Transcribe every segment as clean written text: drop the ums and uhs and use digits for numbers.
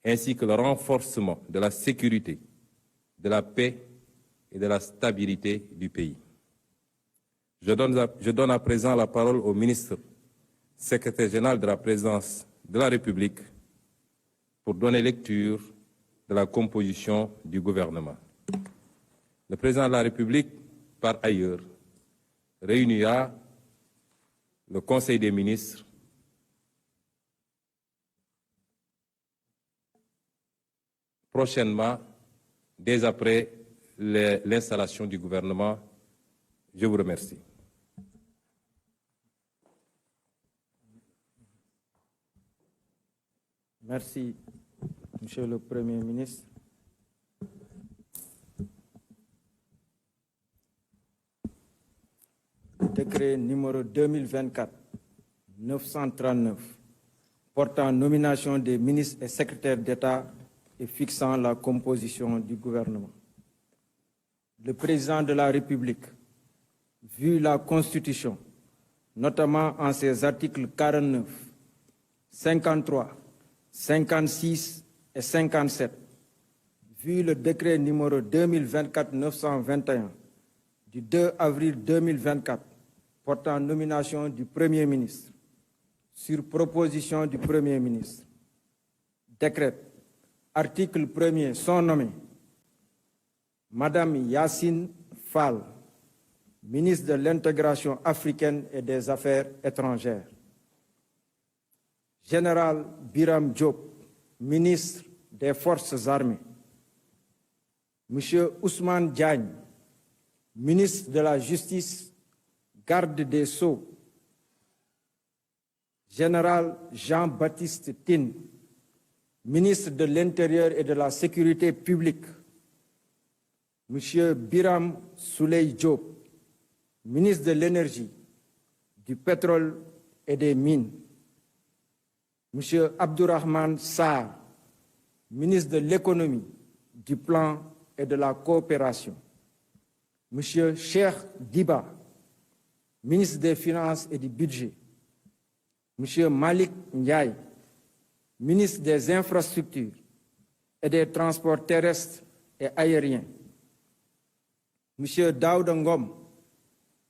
ainsi que le renforcement de la sécurité, de la paix et de la stabilité du pays. Je donne à présent la parole au ministre, secrétaire général de la présidence de la République, pour donner lecture de la composition du gouvernement. Le président de la République, par ailleurs, réunira le Conseil des ministres prochainement, dès après l'installation du gouvernement. Je vous remercie. Merci, Monsieur le Premier ministre. Décret numéro 2024-939 portant nomination des ministres et secrétaires d'État et fixant la composition du gouvernement. Le président de la République, vu la Constitution, notamment en ses articles 49, 53, 56 et 57, vu le décret numéro 2024-921 du 2 avril 2024 portant nomination du Premier ministre, sur proposition du Premier ministre, décrète, article 1er, sont nommés Madame Yacine Fall, ministre de l'Intégration africaine et des Affaires étrangères, Général Biram Diop, ministre des Forces armées, Monsieur Ousmane Diagne, ministre de la Justice, garde des Sceaux, Général Jean-Baptiste Tine, ministre de l'Intérieur et de la Sécurité publique, Monsieur Biram Souley Diop, ministre de l'Énergie, du Pétrole et des Mines, Monsieur Abdourahmane Sarr, ministre de l'Économie, du Plan et de la Coopération, Monsieur Cheikh Diba, ministre des Finances et du Budget, Monsieur Malik Ndiaye, ministre des Infrastructures et des Transports terrestres et aériens, Monsieur Daouda Ngom,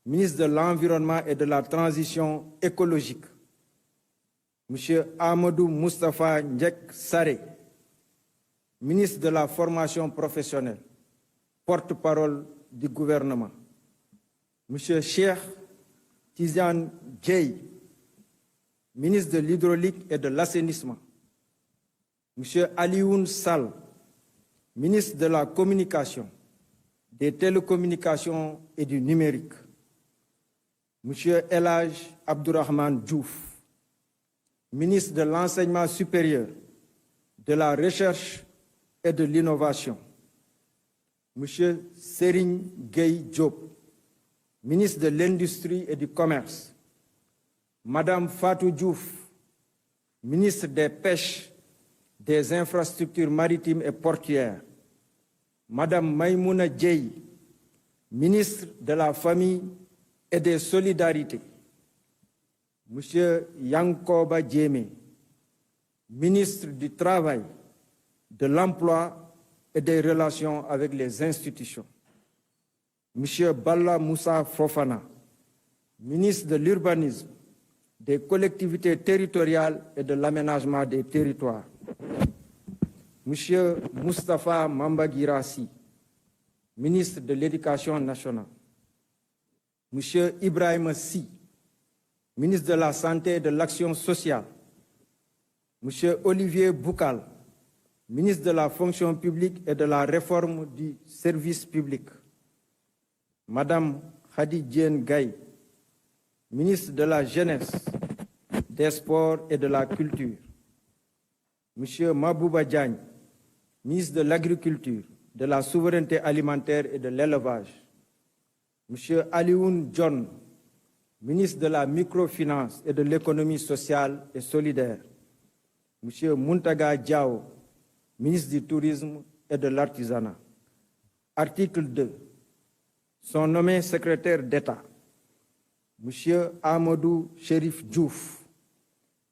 ministre de l'Environnement et de la Transition écologique, Monsieur Amadou Moustapha Ndjek Saré, ministre de la Formation professionnelle, porte-parole du gouvernement, Monsieur Cheikh Tidiane Dièye, ministre de l'Hydraulique et de l'Assainissement, Monsieur Alioune Sall, ministre de la Communication, des Télécommunications et du Numérique, Monsieur El Hadj Abdourahmane Diouf, ministre de l'Enseignement supérieur, de la Recherche et de l'Innovation, Monsieur Serigne Gueye Diop, ministre de l'Industrie et du Commerce, Madame Fatou Diouf, ministre des Pêches, des Infrastructures maritimes et portuaires, Madame Maïmouna Dièye, ministre de la Famille et des Solidarités, Monsieur Yankoba Diémé, ministre du Travail, de l'Emploi et des Relations avec les institutions, Monsieur Balla Moussa Fofana, ministre de l'Urbanisme, des Collectivités territoriales et de l'Aménagement des territoires, Monsieur Moustapha Mambagirassi, ministre de l'Éducation nationale, Monsieur Ibrahim Sy, ministre de la Santé et de l'Action sociale, Monsieur Olivier Boukal, ministre de la Fonction publique et de la Réforme du service public, Madame Khady Diène Gaye, ministre de la Jeunesse, des Sports et de la Culture, Monsieur Mabouba Diagne, ministre de l'Agriculture, de la Souveraineté alimentaire et de l'Élevage, Monsieur Alioune John, ministre de la Microfinance et de l'Économie sociale et solidaire, Monsieur Muntaga Diao, ministre du Tourisme et de l'Artisanat. Article 2. Sont nommés secrétaires d'État Monsieur Amadou Chérif Diouf,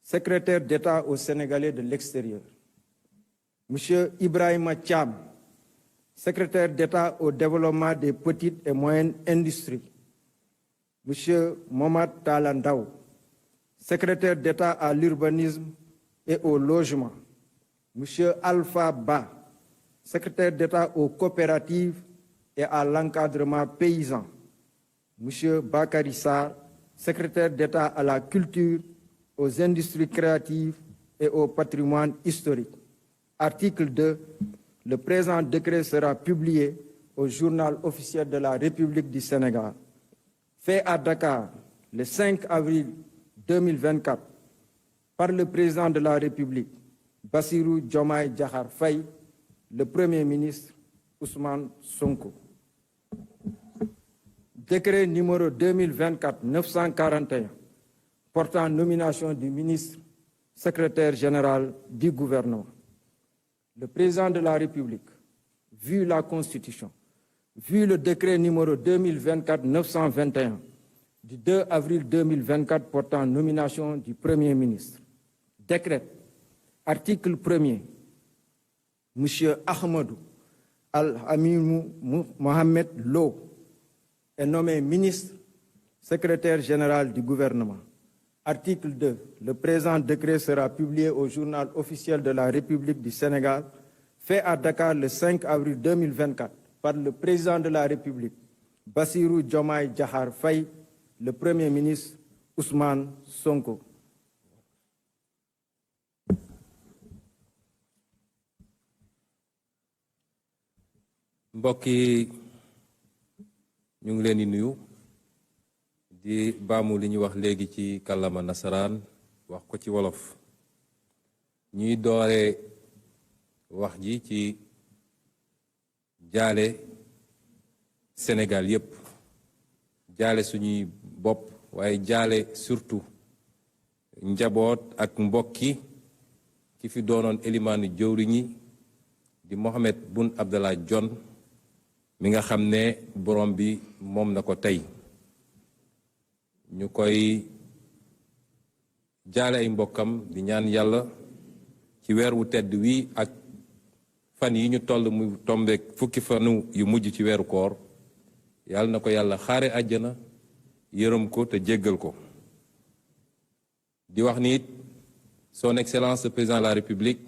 secrétaire d'État aux Sénégalais de l'extérieur, M. Ibrahima Thiam, secrétaire d'État au développement des petites et moyennes industries, M. Momad Talandaou, secrétaire d'État à l'urbanisme et au logement, M. Alpha Ba, secrétaire d'État aux coopératives et à l'encadrement paysan, M. Bakary Sarr, secrétaire d'État à la culture, aux industries créatives et au patrimoine historique. Article 2. Le présent décret sera publié au journal officiel de la République du Sénégal. Fait à Dakar le 5 avril 2024 par le président de la République, Bassirou Diomaye Diakhar Faye, le Premier ministre Ousmane Sonko. Décret numéro 2024-941 portant nomination du ministre secrétaire général du gouvernement. Le président de la République, vu la Constitution, vu le décret numéro 2024-921 du 2 avril 2024 portant nomination du Premier ministre, décrète, article 1er, M. Ahmadou Al-Amimou Mohamed Lo est nommé ministre secrétaire général du gouvernement. Article 2. Le présent décret sera publié au journal officiel de la République du Sénégal, fait à Dakar le 5 avril 2024 par le président de la République, Bassirou Diomaye Diakhar Faye, le Premier ministre Ousmane Sonko. mbokk yi ñu ngi leen di nuyu di baamu li ñu wax léegi ci kàllaama nasaraan wax ko ci wolof ñuy doore wax ji ci jaale Sénégal yépp jaale suñuy bopp waaye jaale surtout njaboot ak mbokki ki fi doonoon élimaanu jëwriñi di Mohamed Boun Abdallah Dionne mi nga xam ne borom bi moom na ko tey ñu koy jaale ay mbokkam di ñaan yàlla ci weer wu tedd wi ak fan yi ñu toll mu tombeek fukki fanu yu mujj ci weeru koor yàlla na ko yàlla xaare àjjana yërëm ko te jéggal ko di wax ni it son excellence le président de la république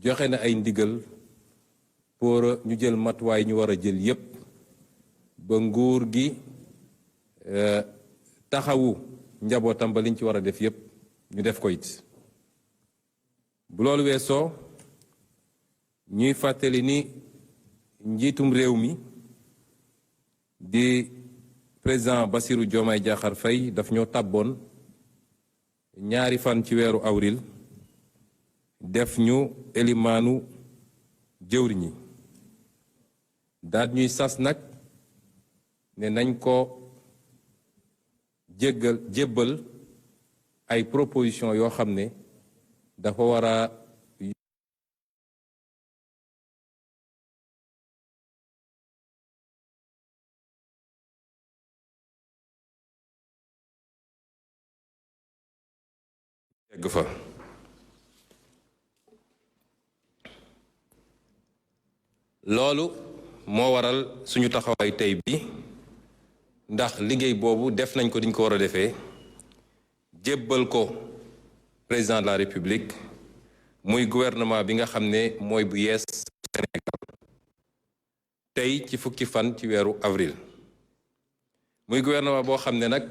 joxe na ay ndigal pour ñu jël matuwaay ñu war a jël yépp ba nguur gi taxawu njabootam ba liñ ci war a def yépp ñu def ko it bu loolu weesoo ñuy fàttali ni njiitum réew mi di président Bassirou Diomaye Diakhar Faye daf ñoo tàbboon ñaari fan ci weeru avril def ñu élimaanu jëwriñi daat ñuy sas nag ne nañ ko jébbal ay proposition yoo xam ne dafa war a yegg fa loolu moo waral suñu taxawaay tey bi ndax liggéey boobu def nañ ko diñ ko war a defee jébbal ko président de la république muy gouvernement bi nga xam ne mooy bu yees Sénégal tey ci fukki fan ci weeru avril muy gouvernement boo xam ne nag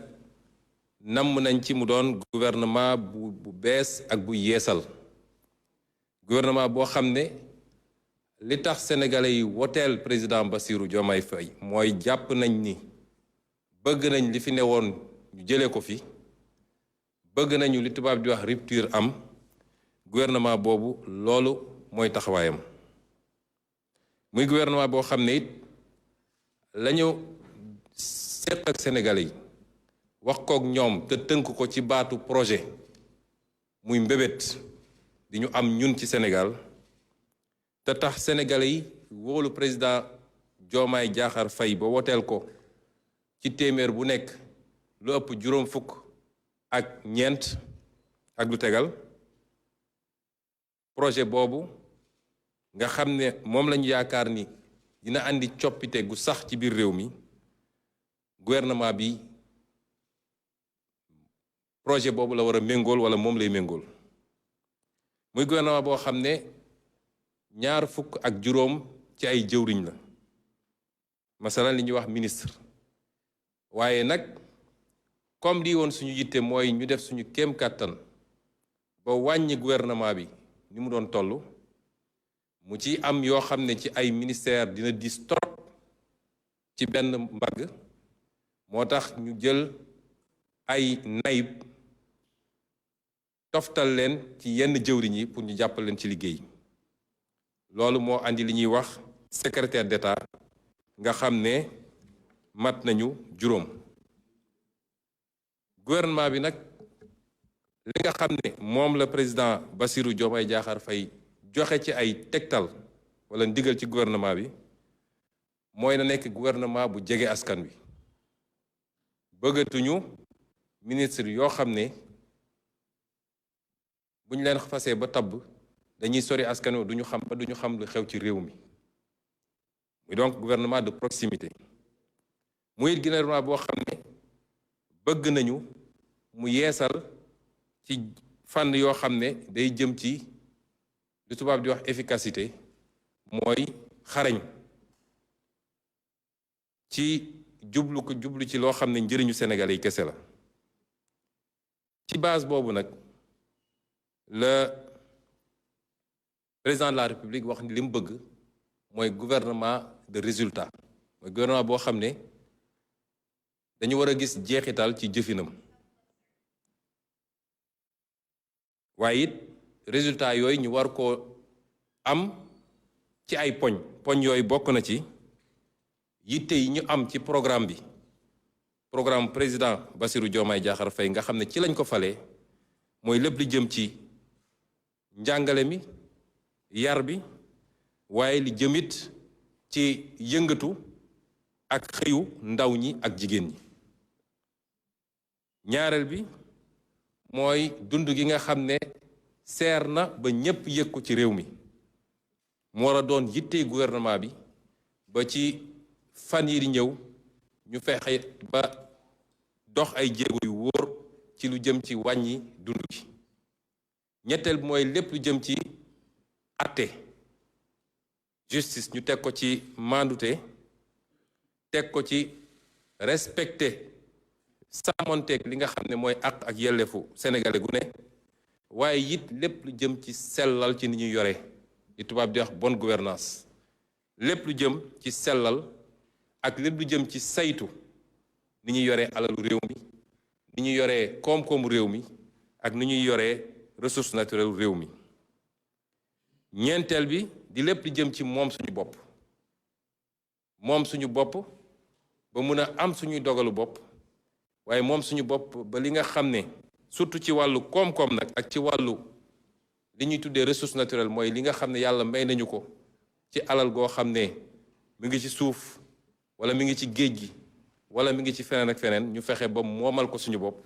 namm nañ ci mu doon gouvernement bu bees ak bu yeesal gouvernement boo xam ne li tax sénégalais yi woteel président Bassirou Diomaye Faye mooy jàpp nañ ni bëgg nañ li fi newoon ñu jëlee ko fi bëgg nañu li tubaab di wax rupture am gouvernement boobu loolu mooy taxawaayam muy gouvernement boo xam ne it lañu seet ak sénégalais yi wax kook ñoom te tënk ko ci baatu projet muy mbébét di ñu am ñun ci Sénégal te tax sénégalais yi wóolu président Diomaye Diakhar Faye ba woteel ko ci téeméer bu nekk lu ëpp juróom fukk ak ñeent ak lu tegal projet boobu nga xam ne moom lañu yaakaar ni dina andi coppite gu sax ci biir réew mi gouvernement bi projet boobu la war a méngool wala moom lay méngool muy gouvernement boo xam ne 25 ci ay jëwriñ la masalan li ñuy wax ministre waaye nag comme lii woon suñu yitte mooy ñu def suñu kéem kàttan ba wàññi gouvernement bi ni mu doon toll mu ci am yoo xam ne ci ay ministère dina dis trop ci benn mbagg moo tax ñu jël ay nayib toftal leen ci yenn jëwriñ yi pour ñu jàppal leen ci liggéey loolu moo andi li ñuy wax secrétaire d'État nga xam ne mat nañu 5 gouvernement bi nag li nga xam ne moom la président Bassirou Diomaye Diakhar Faye joxe ci ay tegtal wala ndigal ci gouvernement bi mooy na nekk gouvernement bu jege askan wi bëggatuñu ministre yoo xam ne bu ñu leen fasee ba tabb dañuy sori askan wi duñu xam lu xew ci réew mi muy donc gouvernement de proximité muy gouvernement boo xam ne bëgg nañu mu yeesal ci fànn yoo xam ne day jëm ci lu tubaab di wax efficacité mooy xarañ ci jublu ci loo xam ne njëriñu Sénégalais yi kese la ci base boobu nag le président de la République wax ni li mu bëgg mooy gouvernement de résultat mooy gouvernement boo xam ne dañu war a gis jeexital ci jëfinam waaye it résultat yooyu ñu war koo am ci ay poñ yooyu bokk na ci yitte yi ñu am ci programme président Bassirou Diomaye Diakhar Faye nga xam ne ci lañ ko falee mooy lépp li jëm ci njàngale mi yar bi waaye li jëmit ci yëngatu ak xëyu ndaw ñi ak jigéen ñi ñaareel bi mooy dund gi nga xam ne seer na ba ñépp yëg ko ci réew mi mu war a doon yittey gouvernement bi ba ci fan yi di ñëw ñu fexe ba dox ay jéego yu wóor ci lu jëm ci wàññi dund gi ñetteel bi mooy lépp lu jëm ci atte justice ñu teg ko ci mandute teg ko ci respecté sàmmonteeg li nga xam ne mooy àq ak yelleefu sénégalais gu ne waaye it lépp lu jëm ci sellal ci ni ñuy yore li tubaab di wax bonne gouvernance lépp lu jëm ci sellal ak lépp lu jëm ci saytu ni ñuy yoree alalu réew mi ni ñuy yoree koom-koomu réew mi ak ni ñuy yoree ressource naturelle réew mi ñeenteel bi di lépp lu jëm ci moom suñu bopp ba mun a am suñuy dogalu bopp waaye moom suñu bopp ba li nga xam ne surtout ci wàllu koom-koom nag ak ci wàllu li ñuy tuddee ressource naturelle mooy li nga xam ne yàlla may nañu ko ci alal goo xam ne mi ngi ci suuf wala mi ngi ci géej gi wala mi ngi ci feneen ak feneen ñu fexe ba moomal ko suñu bopp.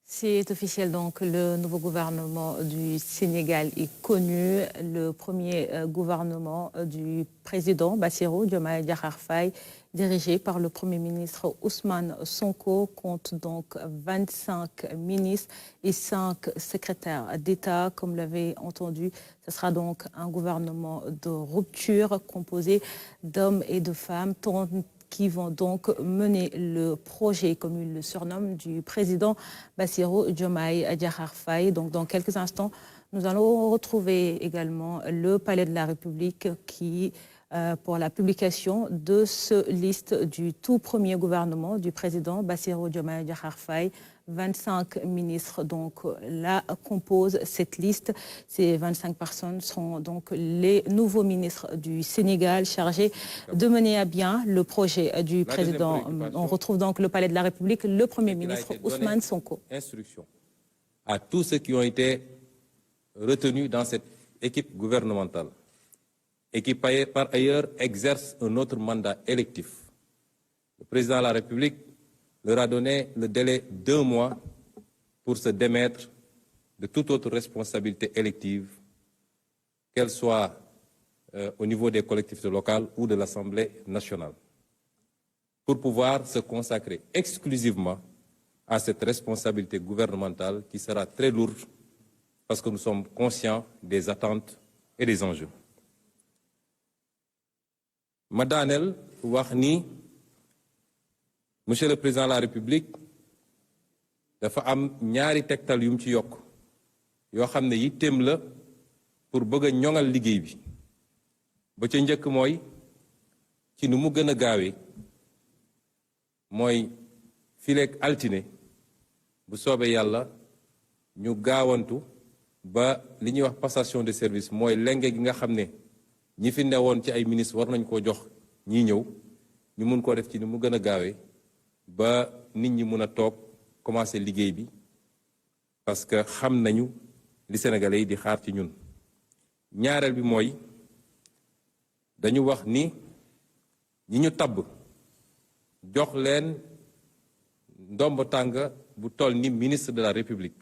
C'est officiel, donc le nouveau gouvernement du Sénégal est connu. Le premier gouvernement du président Bassirou Diomaye Diakhar Faye, dirigé par le Premier ministre Ousmane Sonko, compte donc 25 ministres et 5 secrétaires d'État. Comme vous l'avez entendu, ce sera donc un gouvernement de rupture composé d'hommes et de femmes, qui vont donc mener le projet, comme il le surnomme, du président Bassirou Diomaye Diakhar Faye. Donc, dans quelques instants, nous allons retrouver également le Palais de la République qui pour la publication de ce liste du tout premier gouvernement du président Bassirou Diomaye Diakhar Faye. 25 ministres donc la composent cette liste. Ces 25 personnes sont donc les nouveaux ministres du Sénégal chargés de mener à bien le projet du président. On retrouve donc le Palais de la République, le Premier ministre Ousmane Sonko. Instruction à tous ceux qui ont été retenus dans cette équipe gouvernementale et qui par ailleurs exercent un autre mandat électif. Le président de la République leur a donné le délai d'1 mois pour se démettre de toute autre responsabilité élective, qu'elle soit au niveau des collectivités locales ou de l'Assemblée nationale, pour pouvoir se consacrer exclusivement à cette responsabilité gouvernementale qui sera très lourde parce que nous sommes conscients des attentes et des enjeux. Madame Wahni, Monsieur le Président de la République, dafa am ñaari tektal yum ci yok yo xamne yittem la pour bëgg ñongal liggéey bi ba ca ñëk moy ci nu mu gëna gaawé moy fileek altine bu soobee yàlla ñu gaawantu ba li ñuy wax passation de service mooy lenge gi nga xam ne ñi fi newoon ci ay ministre war nañ koo jox ñii ñëw ñu mun koo def ci ni mu gën a gaawee ba nit ñi mun a toog commencer liggéey bi parce que xam nañu li Sénégalais yi di xaar ci ñun. ñaareel bi mooy dañu wax ni ñi ñu tabb jox leen ndomb tàng bu toll ni ministre de la République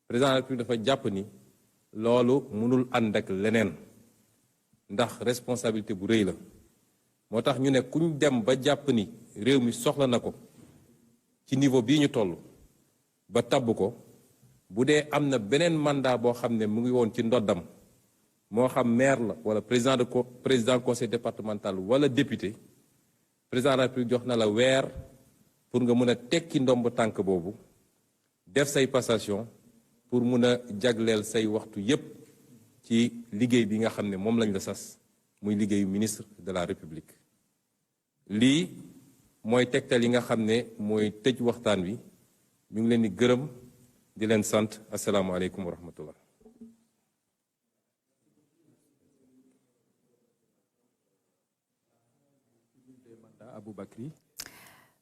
président de la République dafa jàpp ni loolu mënul ànd ak leneen ndax responsabilité bu rëy la moo tax ñu ne kuñ dem ba jàpp ni réew mi soxla na ko ci niveau bii ñu toll ba tabb ko bu dee am na beneen mandat boo xam ne mu ngi woon ci ndoddam moo xam maire la wala président conseil départemental wala député président de la République jox na la weer pour nga mun a tekki ndomb tànk boobu def say passation pour mun a jagleel say waxtu yépp ci liggéey bi nga xam ne moom lañ la sas muy liggéeyu ministre de la République. lii mooy tegtal yi nga xam ne mooy tëj waxtaan wi ñu ngi leen di gërëm di leen sant asalaamaaleykum wa rahmatullah.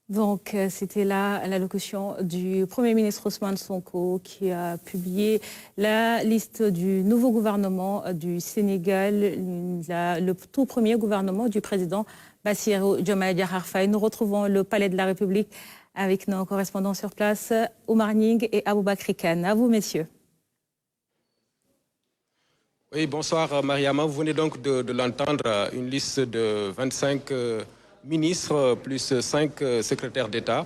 Donc, c'était là l'allocution du Premier ministre Ousmane Sonko qui a publié la liste du nouveau gouvernement du Sénégal, le tout premier gouvernement du président Bassirou Diomaye Diakhar Faye. Nous retrouvons le Palais de la République avec nos correspondants sur place, Oumar Ning et Aboubakry Kane. À vous, messieurs. Oui, bonsoir Mariama. Vous venez donc de l'entendre, une liste de 25 ministres plus 5 secrétaires d'État,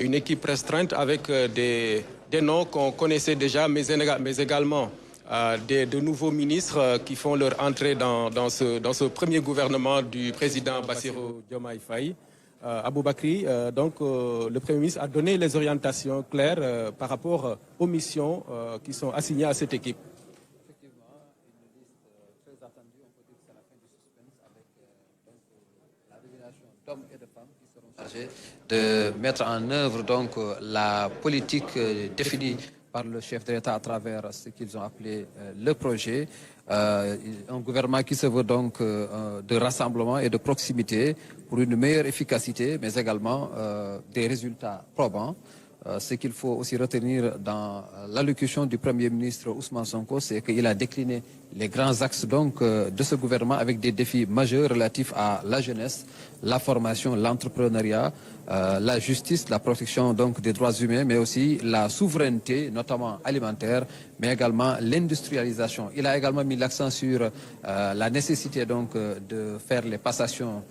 une équipe restreinte avec des noms qu'on connaissait déjà, mais également de nouveaux ministres qui font leur entrée dans ce premier gouvernement du président Bassirou Diomaye Faye. Aboubakry, donc le Premier ministre a donné les orientations claires par rapport aux missions qui sont assignées à cette équipe. D'hommes et de femmes qui seront chargés de mettre en œuvre donc la politique définie par le chef de l'État à travers ce qu'ils ont appelé le projet. Un gouvernement qui se veut donc de rassemblement et de proximité pour une meilleure efficacité, mais également des résultats probants. Ce qu'il faut aussi retenir dans l'allocution du Premier ministre Ousmane Sonko, c'est qu'il a décliné les grands axes donc de ce gouvernement avec des défis majeurs relatifs à la jeunesse, la formation, l'entrepreneuriat, la justice, la protection donc des droits humains, mais aussi la souveraineté, notamment alimentaire, mais également l'industrialisation. Il a également mis l'accent sur la nécessité donc de faire les passations.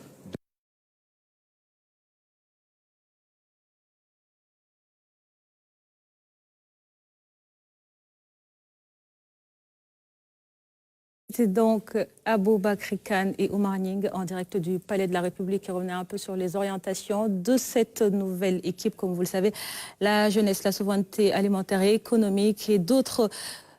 C'est donc Aboubakry Kane et Oumar Ning en direct du Palais de la République qui revenaient un peu sur les orientations de cette nouvelle équipe. Comme vous le savez, la jeunesse, la souveraineté alimentaire et économique et d'autres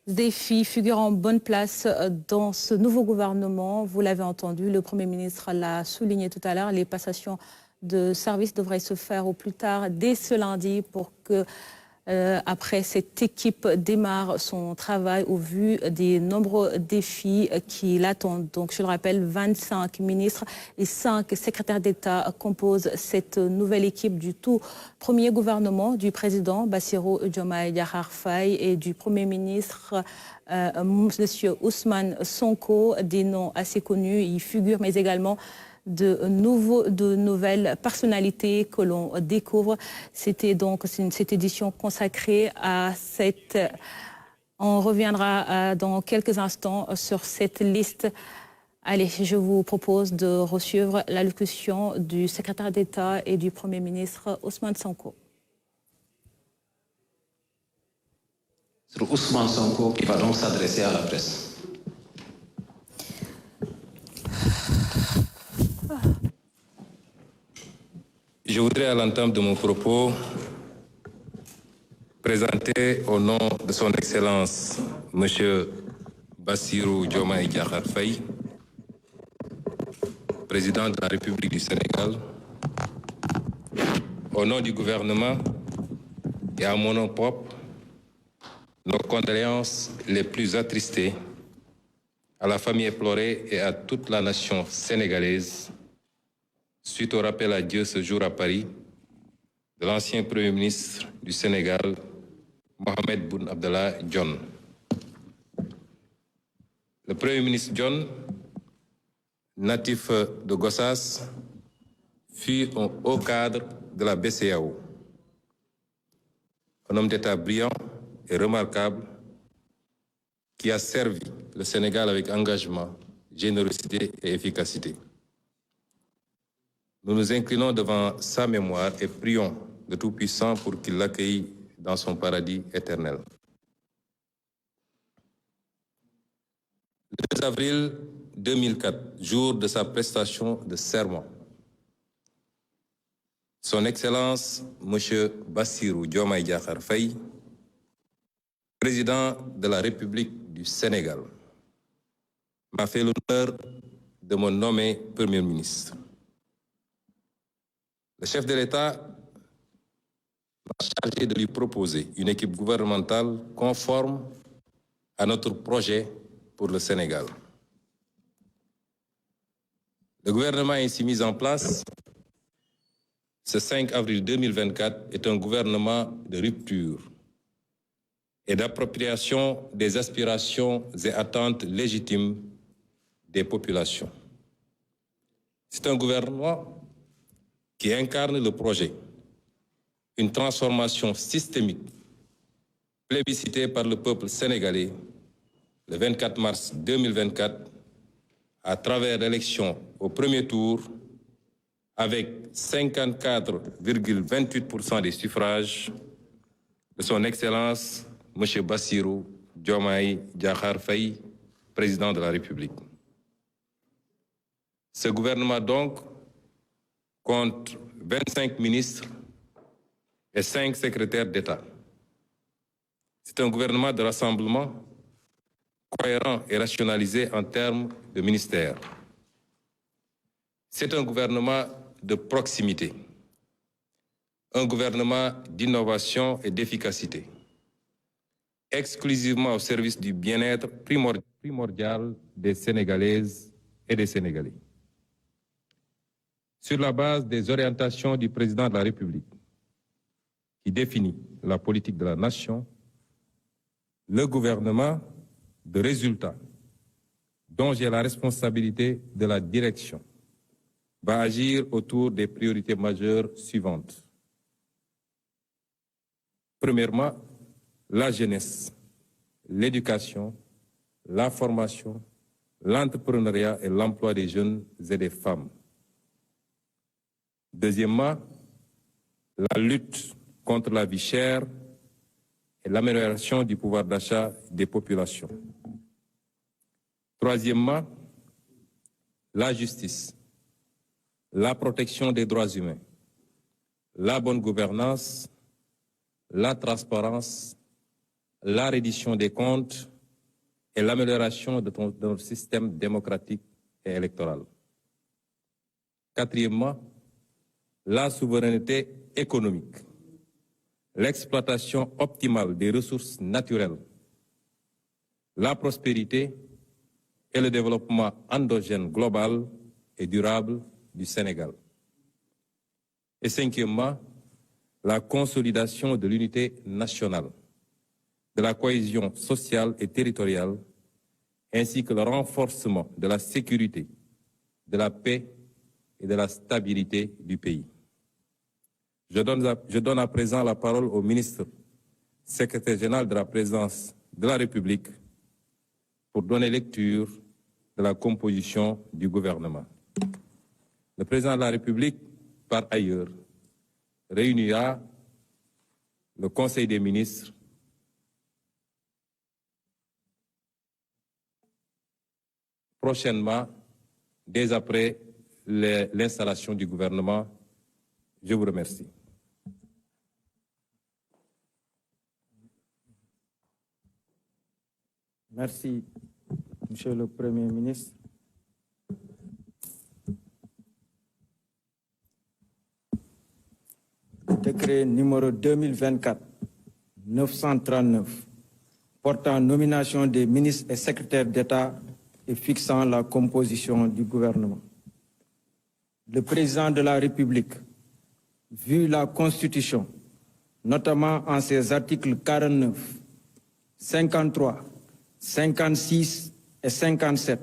défis figurent en bonne place dans ce nouveau gouvernement. Vous l'avez entendu, le Premier ministre l'a souligné tout à l'heure, les passations de services devraient se faire au plus tard dès ce lundi pour que, après, cette équipe démarre son travail au vu des nombreux défis qui l'attendent. Donc, je le rappelle, 25 ministres et 5 secrétaires d'État composent cette nouvelle équipe du tout premier gouvernement du président Bassirou Diomaye Diakhar Faye et du Premier ministre M. Ousmane Sonko, des noms assez connus. Il figure, mais également de nouvelles personnalités que l'on découvre. C'était donc cette édition consacrée à cette... On reviendra dans quelques instants sur cette liste. Allez, je vous propose de suivre l'allocution du secrétaire d'État et du Premier ministre Ousmane Sonko. Sur Ousmane Sonko qui va donc s'adresser à la presse. Je voudrais à l'entame de mon propos présenter au nom de son Excellence M. Bassirou Diomaye Diakhar Faye, président de la République du Sénégal, au nom du gouvernement et à mon nom propre, nos condoléances les plus attristées à la famille éplorée et à toute la nation sénégalaise suite au rappel à Dieu ce jour à Paris de l'ancien Premier ministre du Sénégal, Mohamed Boun Abdallah Dionne. Le Premier ministre Dionne, natif de Gossas, fut un haut cadre de la BCEAO. Un homme d'État brillant et remarquable qui a servi le Sénégal avec engagement, générosité et efficacité. Nous nous inclinons devant sa mémoire et prions le Tout-Puissant pour qu'il l'accueille dans son paradis éternel. Le 2 avril 2004, jour de sa prestation de serment, Son Excellence M. Bassirou Diomaye Diakhar Faye, président de la République du Sénégal, m'a fait l'honneur de me nommer Premier ministre. Le chef de l'État m'a chargé de lui proposer une équipe gouvernementale conforme à notre projet pour le Sénégal. Le gouvernement ainsi mis en place ce 5 avril 2024 est un gouvernement de rupture et d'appropriation des aspirations et attentes légitimes des populations. C'est un gouvernement qui incarne le projet, une transformation systémique plébiscitée par le peuple sénégalais le 24 mars 2024 à travers l'élection au premier tour avec 54,28% des suffrages de son Excellence M. Bassirou Diomaye Diakhar Faye, président de la République. Ce gouvernement donc compte 25 ministres et 5 secrétaires d'État. C'est un gouvernement de rassemblement cohérent et rationalisé en termes de ministères. C'est un gouvernement de proximité, un gouvernement d'innovation et d'efficacité, exclusivement au service du bien-être primordial des Sénégalaises et des Sénégalais. Sur la base des orientations du président de la République, qui définit la politique de la nation, le gouvernement de résultats, dont j'ai la responsabilité de la direction, va agir autour des priorités majeures suivantes. Premièrement, la jeunesse, l'éducation, la formation, l'entrepreneuriat et l'emploi des jeunes et des femmes. Deuxièmement, la lutte contre la vie chère et l'amélioration du pouvoir d'achat des populations. Troisièmement, la justice, la protection des droits humains, la bonne gouvernance, la transparence, la reddition des comptes et l'amélioration de notre système démocratique et électoral. Quatrièmement, la souveraineté économique, l'exploitation optimale des ressources naturelles, la prospérité et le développement endogène global et durable du Sénégal. Et cinquièmement, la consolidation de l'unité nationale, de la cohésion sociale et territoriale, ainsi que le renforcement de la sécurité, de la paix et de la stabilité du pays. Je donne à présent la parole au ministre, secrétaire général de la présidence de la République, pour donner lecture de la composition du gouvernement. Le président de la République, par ailleurs, réunira le Conseil des ministres prochainement, dès après l'installation du gouvernement. Je vous remercie. Merci, Monsieur le Premier ministre. Décret numéro 2024-939 portant nomination des ministres et secrétaires d'État et fixant la composition du gouvernement. Le président de la République, vu la Constitution, notamment en ses articles 49, 53, 56 et 57,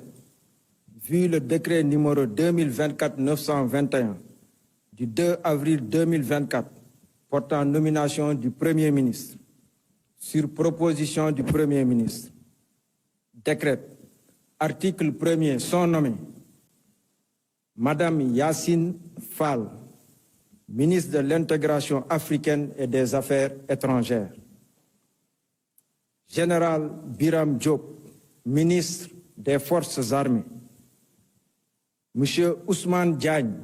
vu le décret numéro 2024-921 du 2 avril 2024 portant nomination du Premier ministre, sur proposition du Premier ministre, décrète, article 1er, sont nommés Madame Yacine Fall, ministre de l'Intégration africaine et des Affaires étrangères, Général Biram Diop, ministre des Forces armées, Monsieur Ousmane Diagne,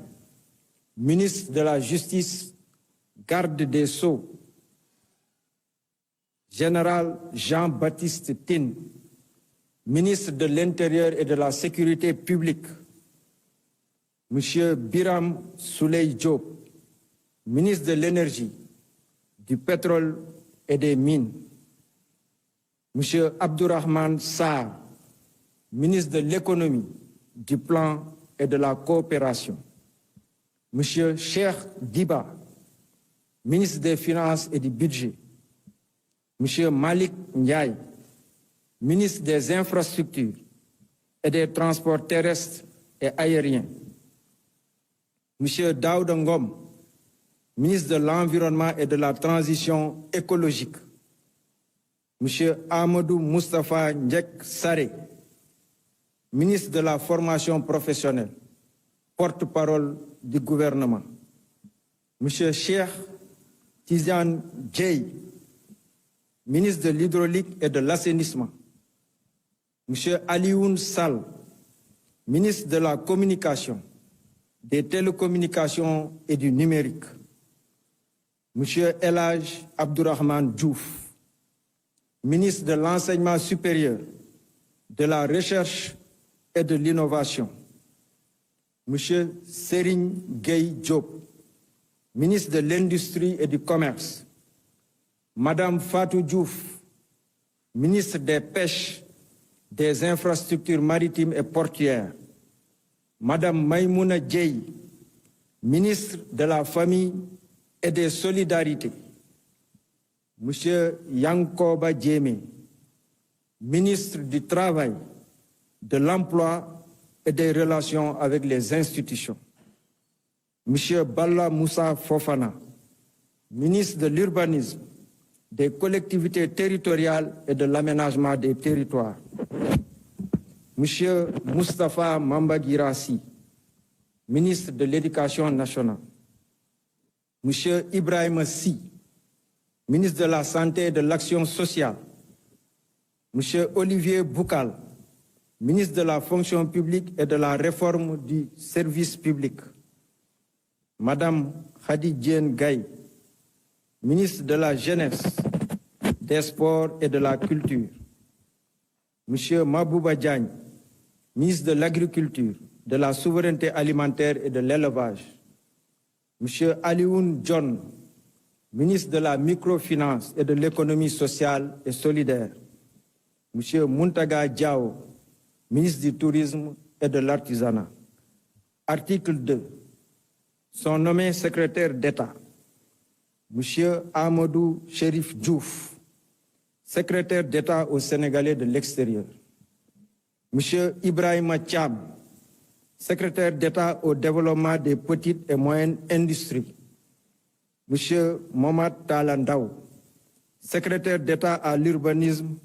ministre de la Justice, garde des Sceaux, Général Jean-Baptiste Tine, ministre de l'Intérieur et de la Sécurité publique, Monsieur Biram Souley Diop, ministre de l'Énergie, du Pétrole et des Mines, Monsieur Abdourahmane Sarr, ministre de l'Économie, du Plan et de la Coopération, Monsieur Cheikh Diba, ministre des Finances et du Budget, Monsieur Malik Ndiaye, ministre des Infrastructures et des Transports terrestres et aériens, Monsieur Daouda Ngom, ministre de l'Environnement et de la Transition écologique, Monsieur Amadou Moustapha Ndjek Saré, ministre de la Formation professionnelle, porte-parole du gouvernement, Monsieur Cheikh Tidiane Dièye, ministre de l'Hydraulique et de l'Assainissement, Monsieur Alioune Sall, ministre de la Communication, des Télécommunications et du Numérique, Monsieur El Hadj Abdourahmane Diouf, ministre de l'Enseignement supérieur, de la Recherche et de l'Innovation, Monsieur Serigne Gueye Diop, ministre de l'Industrie et du Commerce, Madame Fatou Diouf, ministre des Pêches, des Infrastructures maritimes et portuaires, Madame Maïmouna Dièye, ministre de la Famille et des Solidarités, Monsieur Yankoba Diémé, ministre du Travail, de l'Emploi et des Relations avec les institutions, Monsieur Balla Moussa Fofana, ministre de l'Urbanisme, des Collectivités territoriales et de l'Aménagement des territoires, Monsieur Moustapha Mamba Guirassy, ministre de l'Éducation nationale, Monsieur Ibrahima Sy, ministre de la Santé et de l'Action sociale, Monsieur Olivier Boukal, ministre de la Fonction publique et de la Réforme du service public, Madame Khady Diène Gaye, ministre de la Jeunesse, des Sports et de la Culture, M. Mabouba Diagne, ministre de l'Agriculture, de la Souveraineté alimentaire et de l'Élevage, M. Alioune John, ministre de la Microfinance et de l'Économie sociale et solidaire, M. Muntaga Diao, ministre du Tourisme et de l'Artisanat. Article 2. Sont nommés secrétaires d'État M. Amadou Chérif Diouf, secrétaire d'État au Sénégalais de l'extérieur. M. Ibrahima Thiam, secrétaire d'État au développement des petites et moyennes industries. M. Mohamed Talandaou, secrétaire d'État à l'urbanisme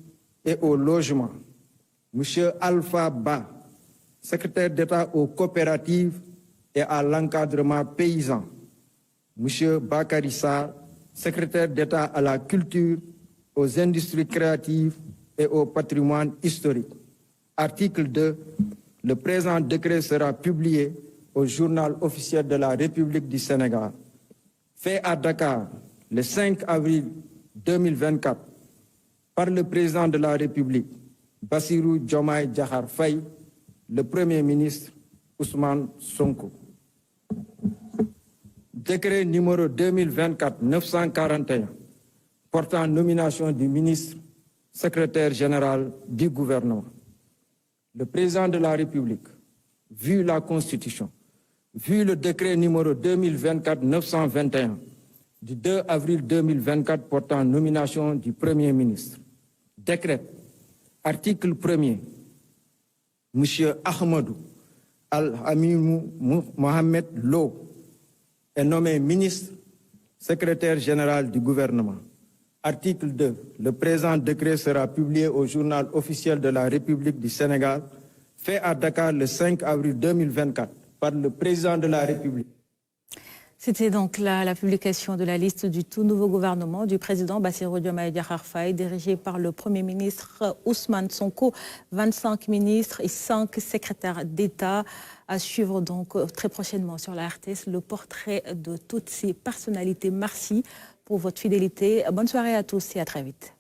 et au logement. M. Alpha Ba, secrétaire d'État aux coopératives et à l'encadrement paysan. M. Bakary Sarr, secrétaire d'État à la culture, aux industries créatives et au patrimoine historique. Article 2. Le présent décret sera publié au journal officiel de la République du Sénégal. Fait à Dakar le 5 avril 2024 par le président de la République, Bassirou Diomaye Diakhar Faye, le Premier ministre Ousmane Sonko. Décret numéro 2024-941 portant nomination du ministre secrétaire général du gouvernement. Le président de la République, vu la Constitution, vu le décret numéro 2024-921 du 2 avril 2024 portant nomination du Premier ministre, décrète, article 1er, M. Ahmadou Al-Amimou Mohamed Lo est nommé ministre secrétaire général du gouvernement. Article 2. Le présent décret sera publié au journal officiel de la République du Sénégal, fait à Dakar le 5 avril 2024 par le président de la République. C'était donc la publication de la liste du tout nouveau gouvernement du président Bassirou Diomaye Diakhar Faye, dirigé par le Premier ministre Ousmane Sonko. 25 ministres et 5 secrétaires d'État. À suivre donc très prochainement sur la RTS le portrait de toutes ces personnalités. Merci pour votre fidélité. Bonne soirée à tous et à très vite.